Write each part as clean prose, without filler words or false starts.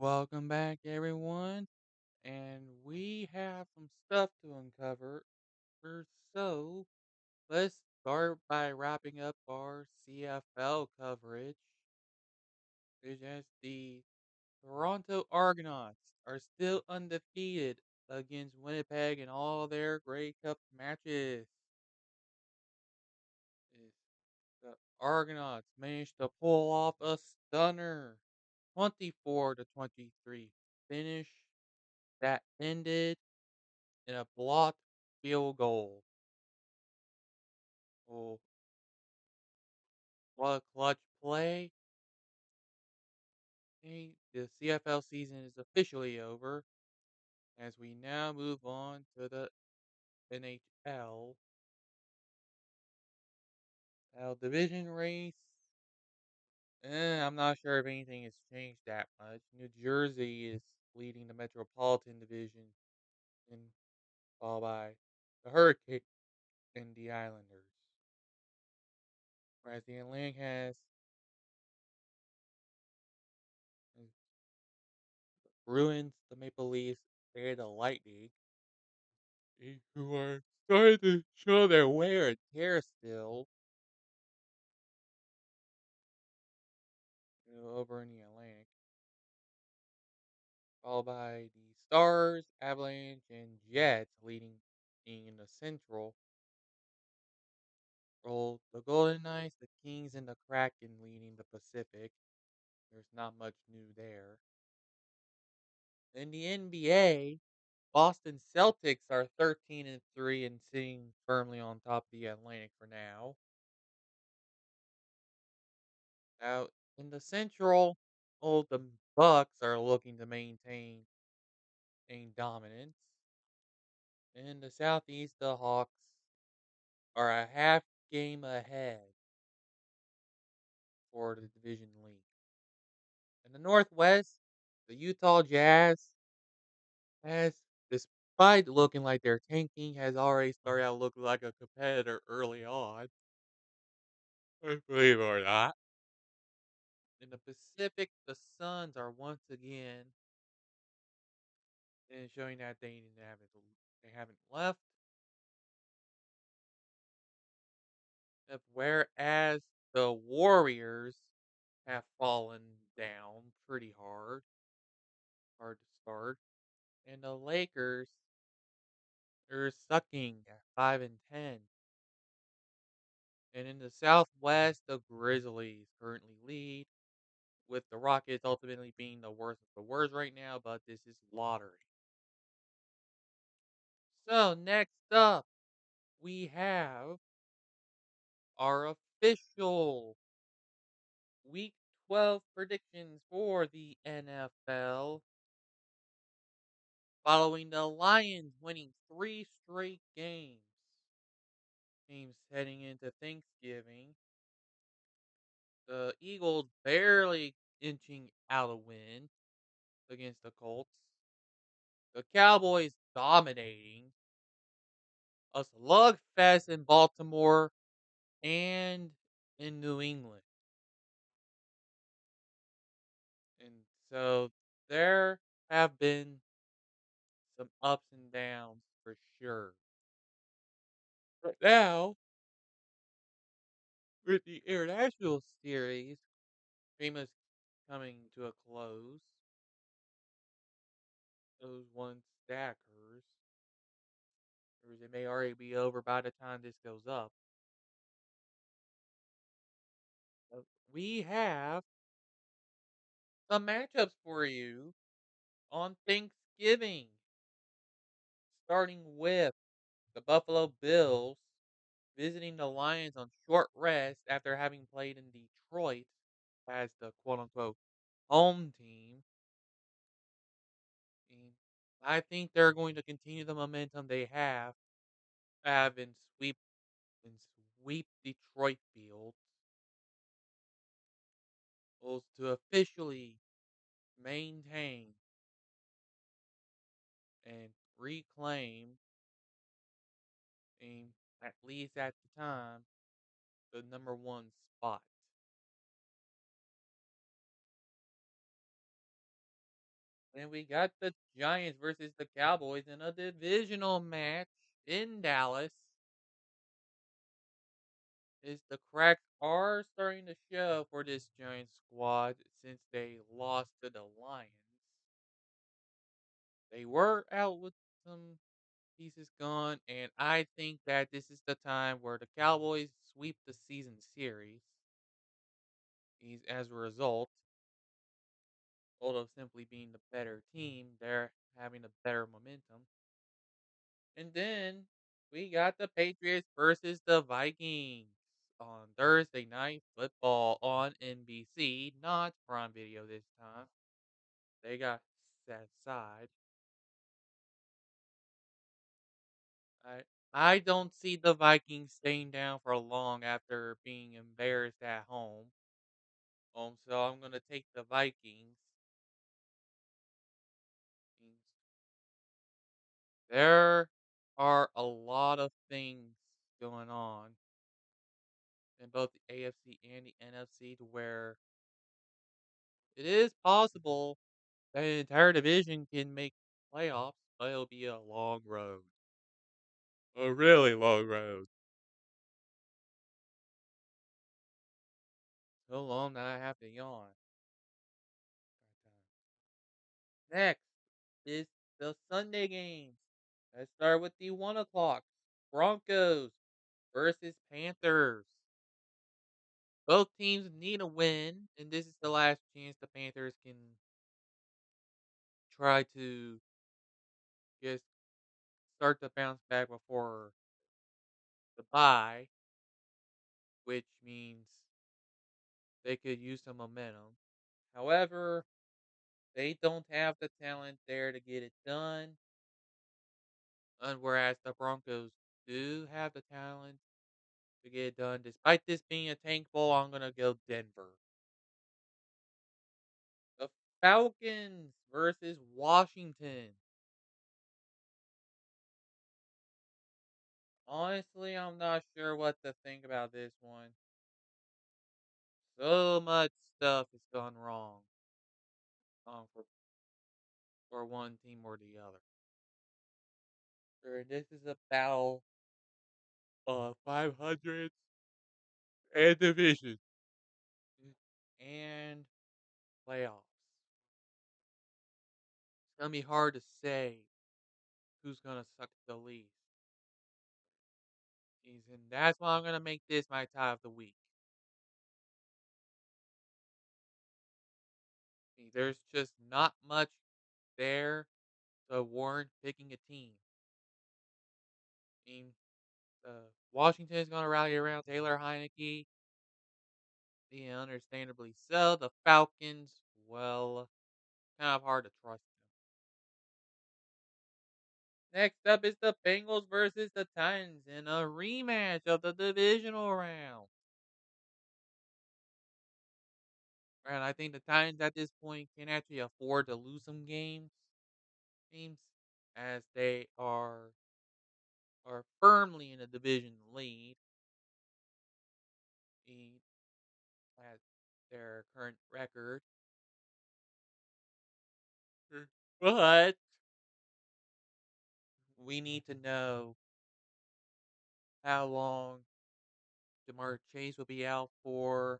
Welcome back, everyone. And we have some stuff to uncover. So let's start by wrapping up our CFL coverage. It's just the Toronto Argonauts are still undefeated against Winnipeg in all their Grey Cup matches. Is The Argonauts managed to pull off a stunner 24-23 finish that ended in a blocked field goal. Oh, what a clutch play. Hey, the CFL season is officially over as we now move on to the NHL. Our division race. I'm not sure if anything has changed that much. New Jersey is leading the Metropolitan Division, and followed by the Hurricane and the Islanders. Whereas the Atlantic has Bruins, the Maple Leafs, and the Lightning, who are starting to show their wear and tear still, over in the Atlantic, followed by the Stars, Avalanche, and Jets leading in the Central. Roll the Golden Knights, the Kings, and the Kraken leading the Pacific. There's not much new there. In the NBA, Boston Celtics are 13-3 and sitting firmly on top of the Atlantic for now. Out in the Central, the Bucks are looking to maintain a dominance. In the Southeast, the Hawks are a half game ahead for the division lead. In the Northwest, the Utah Jazz has, despite looking like they're tanking, has already started out looking like a competitor early on. Believe it or not. In the Pacific, the Suns are once again showing that they haven't left. Whereas the Warriors have fallen down pretty hard to start, and the Lakers are sucking at 5-10. And in the Southwest, the Grizzlies currently lead, with the Rockets ultimately being the worst of the worst right now. But this is lottery. So next up, we have our official Week 12 predictions for the NFL. Following the Lions winning 3 straight games heading into Thanksgiving, the Eagles barely inching out a win against the Colts, the Cowboys dominating, a slugfest in Baltimore and in New England. And so there have been some ups and downs for sure. But now, with the international series pretty much coming to a close, those ones stackers, or they may already be over by the time this goes up. We have some matchups for you on Thanksgiving, starting with the Buffalo Bills visiting the Lions on short rest after having played in Detroit as the quote unquote home team. And I think they're going to continue the momentum they have and sweep Detroit Field was to officially maintain and reclaim, and at least at the time, the number one spot. And we got the Giants versus the Cowboys in a divisional match in Dallas. Is the cracks are starting to show for this Giants squad since they lost to the Lions. They were out with some pieces gone, and I think that this is the time where the Cowboys sweep the season series. As a result, although simply being the better team, they're having a better momentum. And then we got the Patriots versus the Vikings on Thursday night football on NBC, not Prime Video this time. They got set aside. I I don't see the Vikings staying down for long after being embarrassed at home. So I'm gonna take the Vikings. There are a lot of things going on in both the AFC and the NFC to where it is possible that an entire division can make playoffs, but it'll be a long road. A really long road. So long that I have to yawn. Next is the Sunday games. Let's start with the 1 o'clock. Broncos versus Panthers. Both teams need a win, and this is the last chance the Panthers can try to just start to bounce back before the bye, which means they could use some momentum. However, they don't have the talent there to get it done, and whereas the Broncos do have the talent to get it done. Despite this being a tank bowl, I'm gonna go Denver. The Falcons versus Washington. Honestly, I'm not sure what to think about this one. So much stuff has gone wrong for one team or the other. Sure, this is a battle of 500 and division and playoffs. It's gonna be hard to say who's gonna suck the least. And that's why I'm gonna make this my tie of the week. There's just not much there to warrant picking a team. I mean, Washington is going to rally around Taylor Heineke, and understandably so. The Falcons, well, kind of hard to trust them. Next up is the Bengals versus the Titans in a rematch of the divisional round. And I think the Titans at this point can actually afford to lose some games, as they are firmly in a division lead. The at their current record. But we need to know how long DeMar Chase will be out for,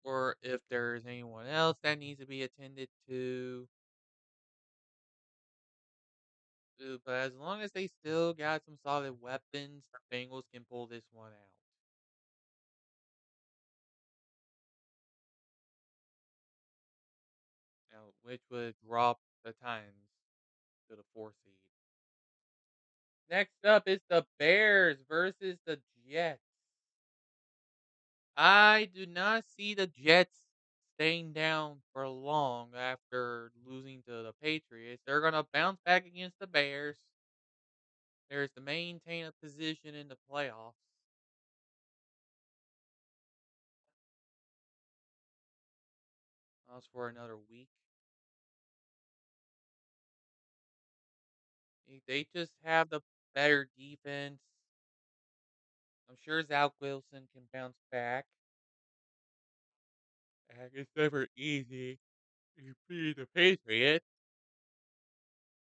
or if there's anyone else that needs to be attended to. But as long as they still got some solid weapons, the Bengals can pull this one out. Now, which would drop the Titans to the 4 seed. Next up is the Bears versus the Jets. I do not see the Jets staying down for long after losing to the Patriots. They're going to bounce back against the Bears. There's to maintain a position in the playoffs. That's for another week. They just have the better defense. I'm sure Zach Wilson can bounce back it's never easy to be the Patriots,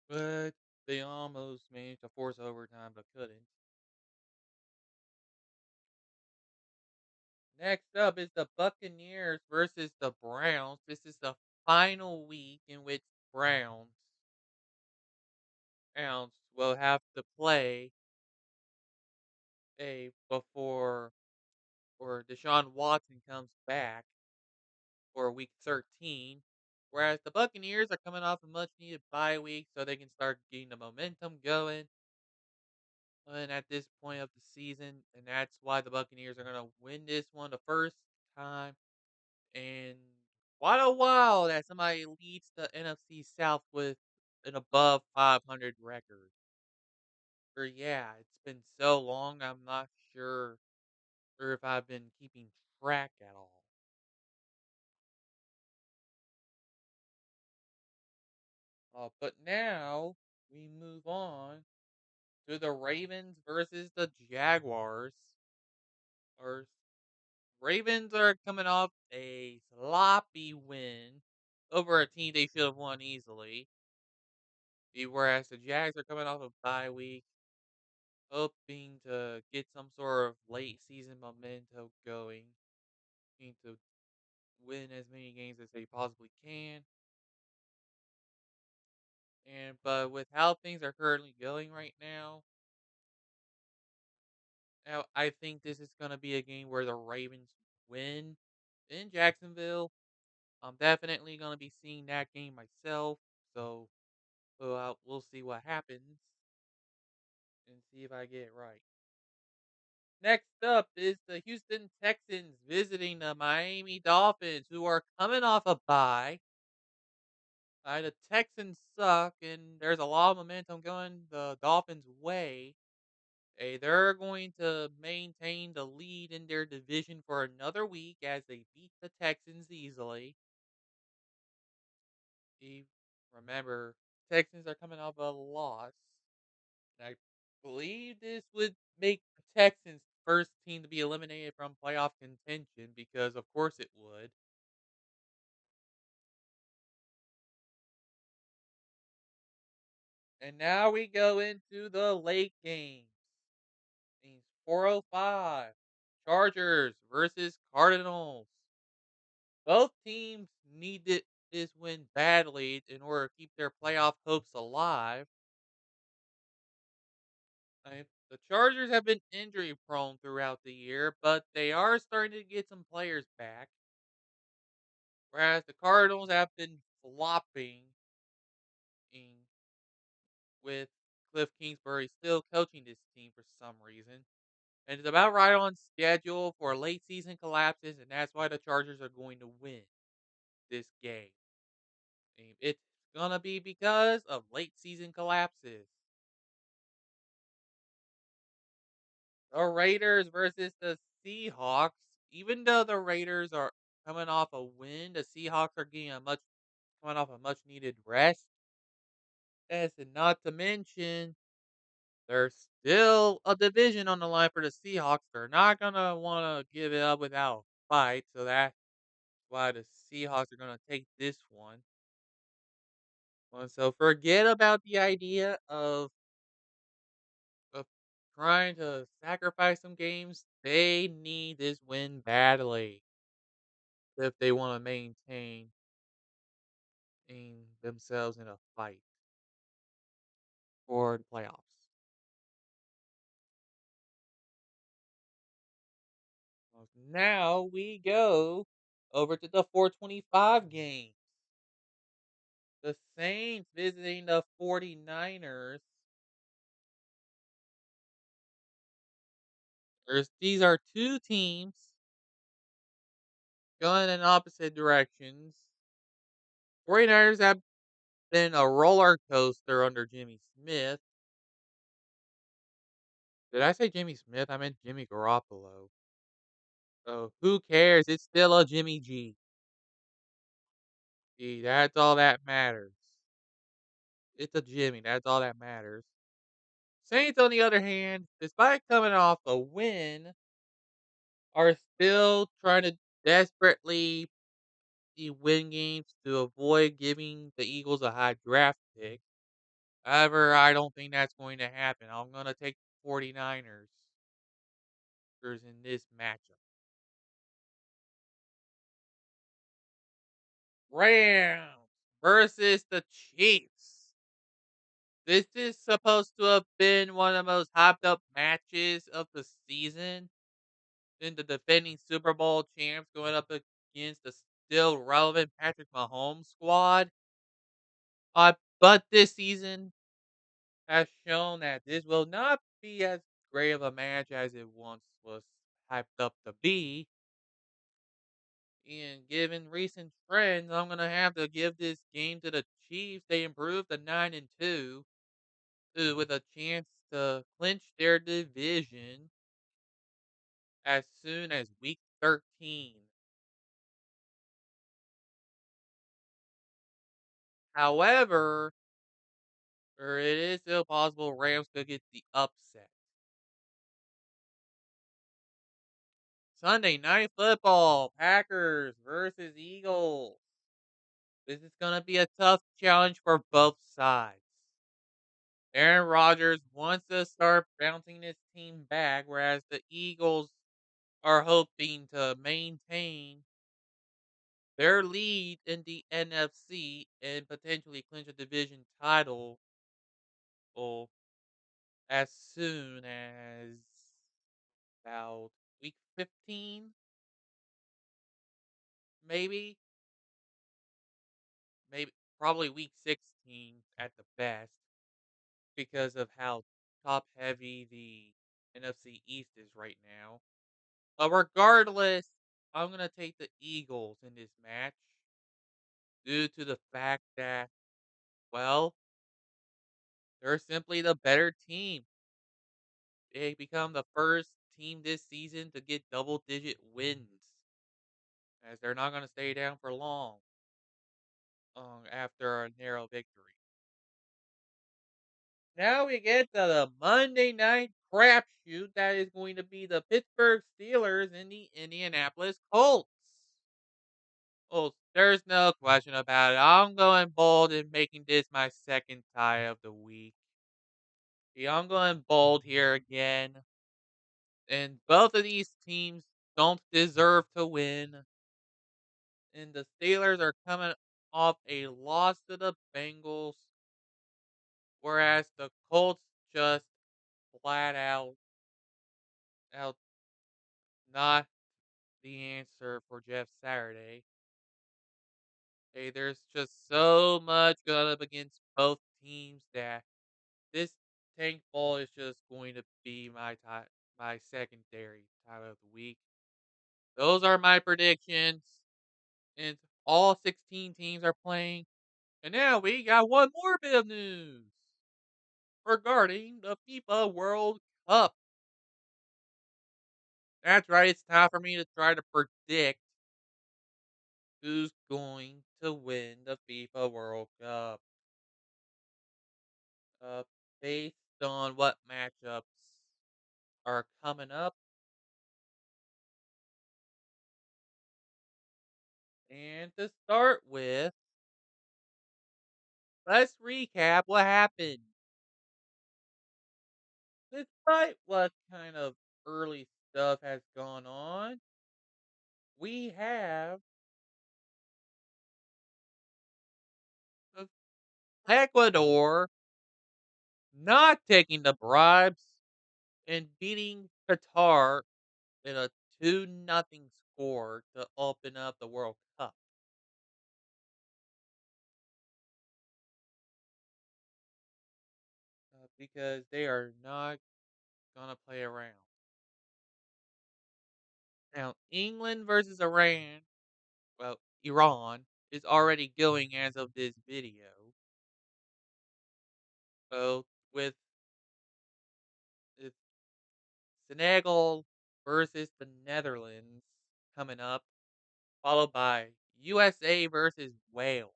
but they almost managed to force overtime but couldn't. Next up is the Buccaneers versus the Browns. This is the final week in which Browns will have to play a before or Deshaun Watson comes back for week 13. Whereas the Buccaneers are coming off a much needed bye week so they can start getting the momentum going. And at this point of the season, and that's why the Buccaneers are going to win this one the first time in quite a while that somebody leads the NFC South with an above 500 record. Or yeah, it's been so long, I'm not sure or if I've been keeping track at all. But now we move on to the Ravens versus the Jaguars. Our Ravens are coming off a sloppy win over a team they should have won easily. Whereas the Jags are coming off a bye week, hoping to get some sort of late season momentum going, need to win as many games as they possibly can. And but with how things are currently going right now, I think this is going to be a game where the Ravens win in Jacksonville. I'm definitely going to be seeing that game myself. So we'll see what happens and see if I get it right. Next up is the Houston Texans visiting the Miami Dolphins, who are coming off a bye. The Texans suck, and there's a lot of momentum going the Dolphins' way. They're going to maintain the lead in their division for another week as they beat the Texans easily. You remember, Texans are coming off a loss. And I believe this would make the Texans first team to be eliminated from playoff contention because, of course, it would. And now we go into the late games. Games 4:05. Chargers versus Cardinals. Both teams needed this win badly in order to keep their playoff hopes alive. The Chargers have been injury prone throughout the year, but they are starting to get some players back. Whereas the Cardinals have been flopping in, with Cliff Kingsbury still coaching this team for some reason. And it's about right on schedule for late season collapses, and that's why the Chargers are going to win this game. It's gonna be because of late season collapses. The Raiders versus the Seahawks. Even though the Raiders are coming off a win, the Seahawks are getting a much coming off a much needed rest. Yes, and not to mention there's still a division on the line for the Seahawks. They're not gonna want to give it up without a fight, so that's why the Seahawks are gonna take this one. So forget about the idea of trying to sacrifice some games. They need this win badly if they want to maintain themselves in a fight for the playoffs. Now we go over to the 425 game. The Saints visiting the 49ers. These are two teams going in opposite directions. 49ers have been a roller coaster under Jimmy Smith. Did I say Jimmy Smith? I meant Jimmy Garoppolo. So who cares? It's still a Jimmy G. Gee, that's all that matters. It's a Jimmy. That's all that matters. Saints, on the other hand, despite coming off a win, are still trying to desperately the win games to avoid giving the Eagles a high draft pick. However, I don't think that's going to happen. I'm going to take the 49ers in this matchup. Rams versus the Chiefs. This is supposed to have been one of the most hyped up matches of the season. Then the defending Super Bowl champs going up against the still relevant Patrick Mahomes squad. But this season has shown that this will not be as great of a match as it once was hyped up to be. And given recent trends, I'm gonna have to give this game to the Chiefs. They improved to 9-2, with a chance to clinch their division as soon as week 13. However, it is still possible Rams could get the upset. Sunday night football, Packers versus Eagles. This is going to be a tough challenge for both sides. Aaron Rodgers wants to start bouncing his team back, whereas the Eagles are hoping to maintain their lead in the NFC and potentially clinch a division title as soon as about week 15, maybe, maybe probably week 16 at the best because of how top heavy the NFC East is right now. But regardless, I'm going to take the Eagles in this match due to the fact that, well, they're simply the better team. They become the first team this season to get double digit wins, as they're not going to stay down for long after a narrow victory. Now we get to the Monday night crapshoot that is going to be the Pittsburgh Steelers and the Indianapolis Colts. Oh, there's no question about it. I'm going bold and making this my second tie of the week. Yeah, I'm going bold here again. And both of these teams don't deserve to win. And the Steelers are coming off a loss to the Bengals, whereas the Colts just flat out not the answer for Jeff Saturday. Hey, there's just so much going up against both teams that this tank ball is just going to be my secondary title of the week. Those are my predictions, and all 16 teams are playing. And now we got one more bit of news regarding the FIFA World Cup. That's right, it's time for me to try to predict who's going to win the FIFA World Cup. Uh, Based on what matchups are coming up. And to start with, let's recap what happened. Despite what kind of early stuff has gone on, we have uh, Ecuador not taking the bribes and beating Qatar in a 2-0 score to open up the World Cup because they are not going to play around. Now, England versus Iran is already going as of this video. So, with uh, Senegal versus the Netherlands coming up, followed by USA versus Wales.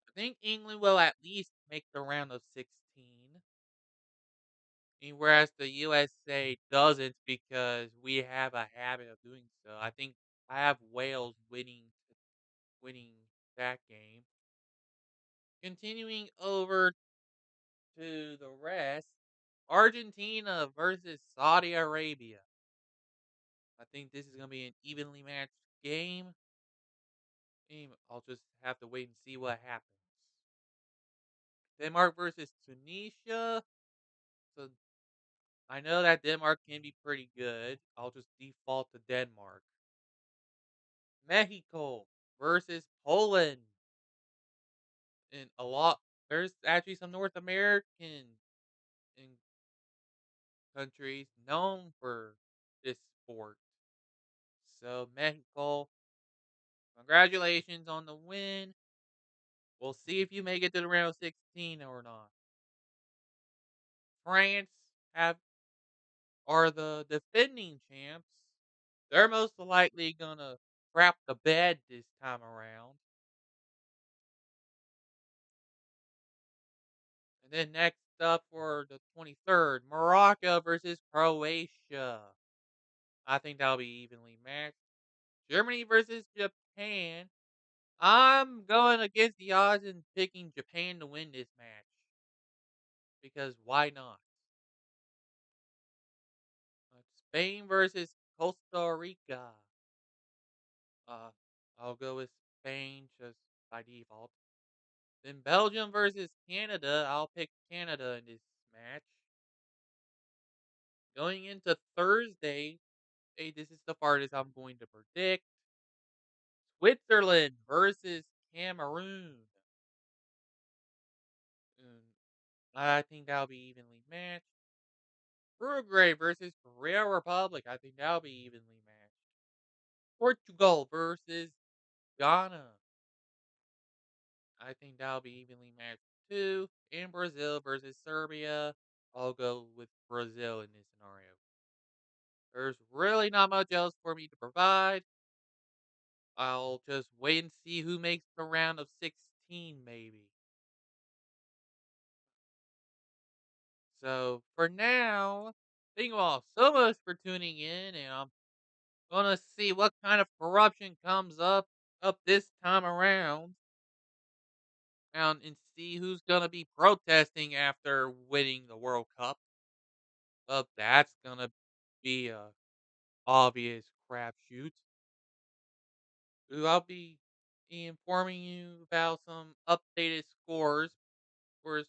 I think England will at least make the round of 16. Whereas the USA doesn't because we have a habit of doing so. I think I have Wales winning that game. Continuing over to the rest, Argentina versus Saudi Arabia. I think this is going to be an evenly matched game. I'll just have to wait and see what happens. Denmark versus Tunisia. So I know that Denmark can be pretty good. I'll just default to Denmark. Mexico versus Poland. And there's actually some North American in countries known for this sport. So Mexico, congratulations on the win. We'll see if you make it to the round of 16 or not. France have are the defending champs. They're most likely gonna crap the bed this time around. And then next up for the 23rd, Morocco versus Croatia. I think that'll be evenly matched. Germany versus Japan. I'm going against the odds and picking Japan to win this match because why not? Spain versus Costa Rica. Uh, I'll go with Spain just by default. Then Belgium versus Canada. I'll pick Canada in this match. Going into Thursday, hey, this is the farthest I'm going to predict. Switzerland versus Cameroon. Mm, I think that'll be evenly matched. Uruguay versus Korea Republic. I think that'll be evenly matched. Portugal versus Ghana. I think that'll be evenly matched too. And Brazil versus Serbia. I'll go with Brazil in this scenario. There's really not much else for me to provide. I'll just wait and see who makes the round of 16, maybe. So for now, thank you all so much for tuning in, and I'm gonna see what kind of corruption comes up this time around, and see who's gonna be protesting after winning the World Cup. That's gonna be a obvious crapshoot. I'll be informing you about some updated scores, of course,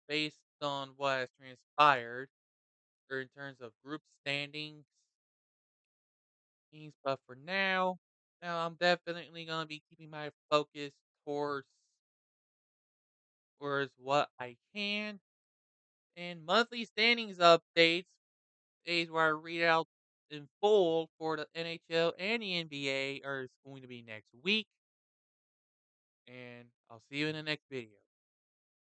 based on what has transpired, or in terms of group standings. But for now I'm definitely gonna be keeping my focus towards what I can. And monthly standings updates, days where I read out in full for the NHL and the NBA, are going to be next week. And I'll see you in the next video.